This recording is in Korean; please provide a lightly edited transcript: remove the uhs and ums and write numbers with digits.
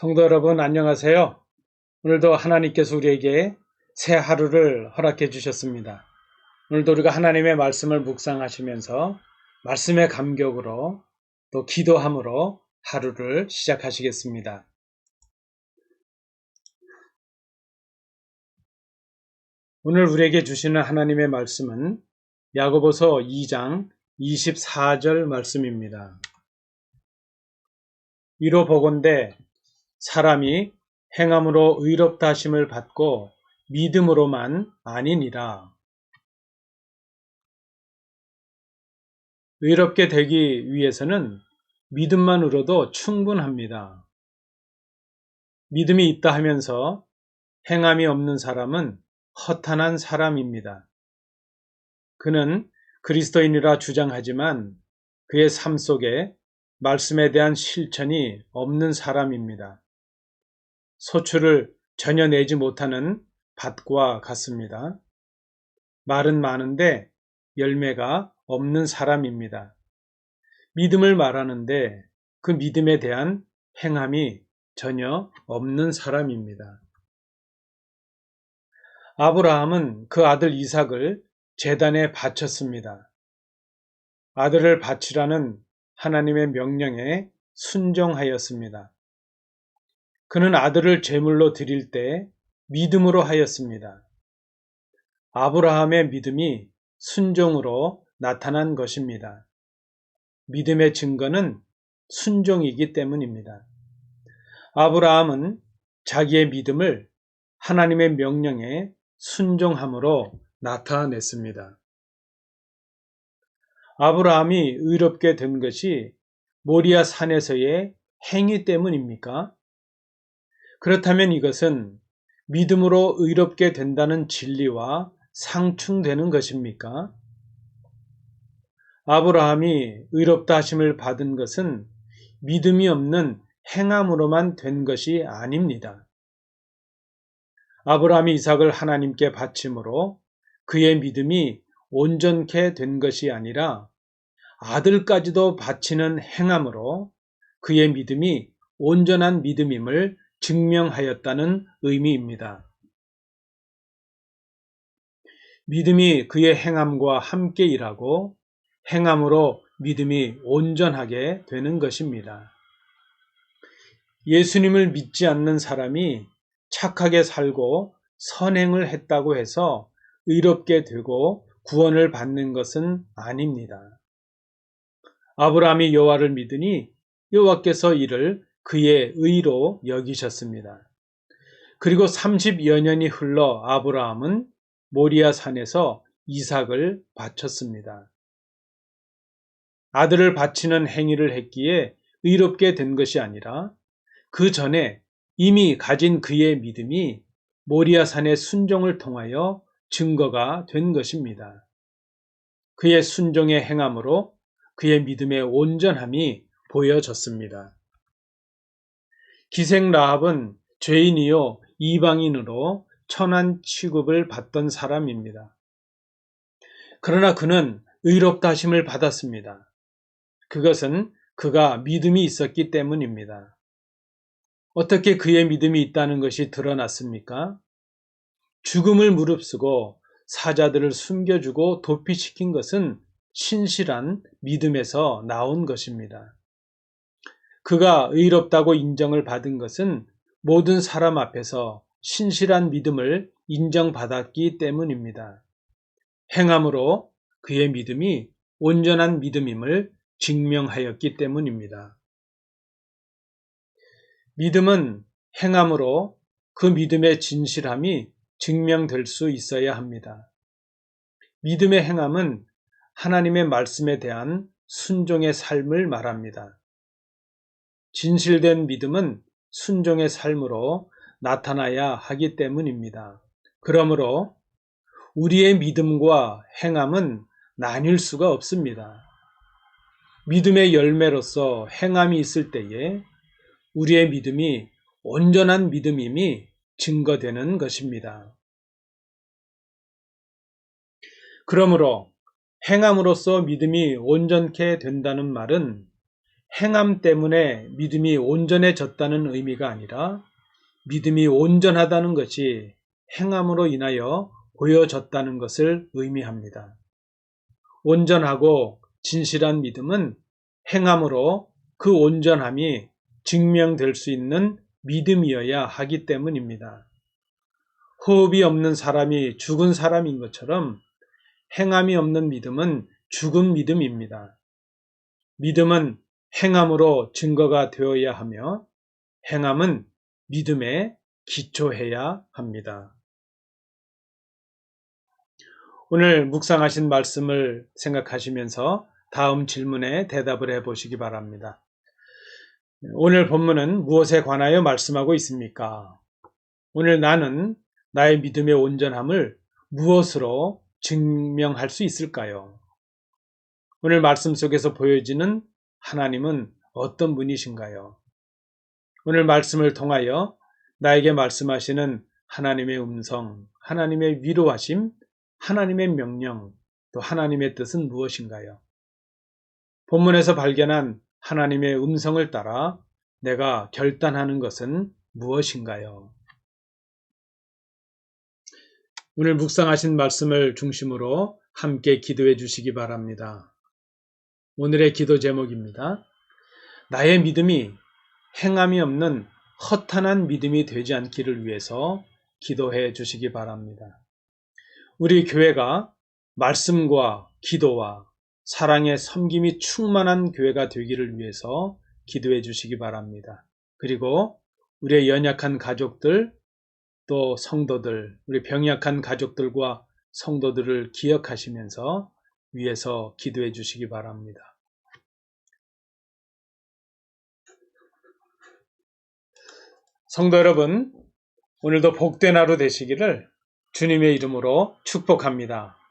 성도 여러분, 안녕하세요. 오늘도 하나님께서 우리에게 새 하루를 허락해 주셨습니다. 오늘도 우리가 하나님의 말씀을 묵상하시면서 말씀의 감격으로 또 기도함으로 하루를 시작하시겠습니다. 오늘 우리에게 주시는 하나님의 말씀은 야고보서 2장 24절 말씀입니다. 이로 보건대 사람이 행함으로 의롭다 하심을 받고 믿음으로만 아니니라. 의롭게 되기 위해서는 믿음만으로도 충분합니다. 믿음이 있다 하면서 행함이 없는 사람은 허탄한 사람입니다. 그는 그리스도인이라 주장하지만 그의 삶 속에 말씀에 대한 실천이 없는 사람입니다. 소출을 전혀 내지 못하는 밭과 같습니다. 말은 많은데 열매가 없는 사람입니다. 믿음을 말하는데 그 믿음에 대한 행함이 전혀 없는 사람입니다. 아브라함은 그 아들 이삭을 제단에 바쳤습니다. 아들을 바치라는 하나님의 명령에 순종하였습니다. 그는 아들을 제물로 드릴 때 믿음으로 하였습니다. 아브라함의 믿음이 순종으로 나타난 것입니다. 믿음의 증거는 순종이기 때문입니다. 아브라함은 자기의 믿음을 하나님의 명령에 순종함으로 나타냈습니다. 아브라함이 의롭게 된 것이 모리아 산에서의 행위 때문입니까? 그렇다면 이것은 믿음으로 의롭게 된다는 진리와 상충되는 것입니까? 아브라함이 의롭다 하심을 받은 것은 믿음이 없는 행함으로만 된 것이 아닙니다. 아브라함이 이삭을 하나님께 바침으로 그의 믿음이 온전케 된 것이 아니라 아들까지도 바치는 행함으로 그의 믿음이 온전한 믿음임을 증명하였다는 의미입니다. 믿음이 그의 행함과 함께 일하고 행함으로 믿음이 온전하게 되는 것입니다. 예수님을 믿지 않는 사람이 착하게 살고 선행을 했다고 해서 의롭게 되고 구원을 받는 것은 아닙니다. 아브라함이 여호와를 믿으니 여호와께서 이를 그의 의로 여기셨습니다. 그리고 30여 년이 흘러 아브라함은 모리아 산에서 이삭을 바쳤습니다. 아들을 바치는 행위를 했기에 의롭게 된 것이 아니라 그 전에 이미 가진 그의 믿음이 모리아 산의 순종을 통하여 증거가 된 것입니다. 그의 순종의 행함으로 그의 믿음의 온전함이 보여졌습니다. 기생 라합은 죄인이요 이방인으로 천한 취급을 받던 사람입니다. 그러나 그는 의롭다 하심을 받았습니다. 그것은 그가 믿음이 있었기 때문입니다. 어떻게 그의 믿음이 있다는 것이 드러났습니까? 죽음을 무릅쓰고 사자들을 숨겨주고 도피시킨 것은 신실한 믿음에서 나온 것입니다. 그가 의롭다고 인정을 받은 것은 모든 사람 앞에서 신실한 믿음을 인정받았기 때문입니다. 행함으로 그의 믿음이 온전한 믿음임을 증명하였기 때문입니다. 믿음은 행함으로 그 믿음의 진실함이 증명될 수 있어야 합니다. 믿음의 행함은 하나님의 말씀에 대한 순종의 삶을 말합니다. 진실된 믿음은 순종의 삶으로 나타나야 하기 때문입니다. 그러므로 우리의 믿음과 행함은 나뉠 수가 없습니다. 믿음의 열매로서 행함이 있을 때에 우리의 믿음이 온전한 믿음임이 증거되는 것입니다. 그러므로 행함으로써 믿음이 온전케 된다는 말은 행함 때문에 믿음이 온전해졌다는 의미가 아니라 믿음이 온전하다는 것이 행함으로 인하여 보여졌다는 것을 의미합니다. 온전하고 진실한 믿음은 행함으로 그 온전함이 증명될 수 있는 믿음이어야 하기 때문입니다. 호흡이 없는 사람이 죽은 사람인 것처럼 행함이 없는 믿음은 죽은 믿음입니다. 믿음은 행함으로 증거가 되어야 하며 행함은 믿음에 기초해야 합니다. 오늘 묵상하신 말씀을 생각하시면서 다음 질문에 대답을 해보시기 바랍니다. 오늘 본문은 무엇에 관하여 말씀하고 있습니까? 오늘 나는 나의 믿음의 온전함을 무엇으로 증명할 수 있을까요? 오늘 말씀 속에서 보여지는 하나님은 어떤 분이신가요? 오늘 말씀을 통하여 나에게 말씀하시는 하나님의 음성, 하나님의 위로하심, 하나님의 명령, 또 하나님의 뜻은 무엇인가요? 본문에서 발견한 하나님의 음성을 따라 내가 결단하는 것은 무엇인가요? 오늘 묵상하신 말씀을 중심으로 함께 기도해 주시기 바랍니다. 오늘의 기도 제목입니다. 나의 믿음이 행함이 없는 허탄한 믿음이 되지 않기를 위해서 기도해 주시기 바랍니다. 우리 교회가 말씀과 기도와 사랑의 섬김이 충만한 교회가 되기를 위해서 기도해 주시기 바랍니다. 그리고 우리의 연약한 가족들, 또 성도들, 우리 병약한 가족들과 성도들을 기억하시면서 위해서 기도해 주시기 바랍니다. 성도 여러분, 오늘도 복된 하루 되시기를 주님의 이름으로 축복합니다.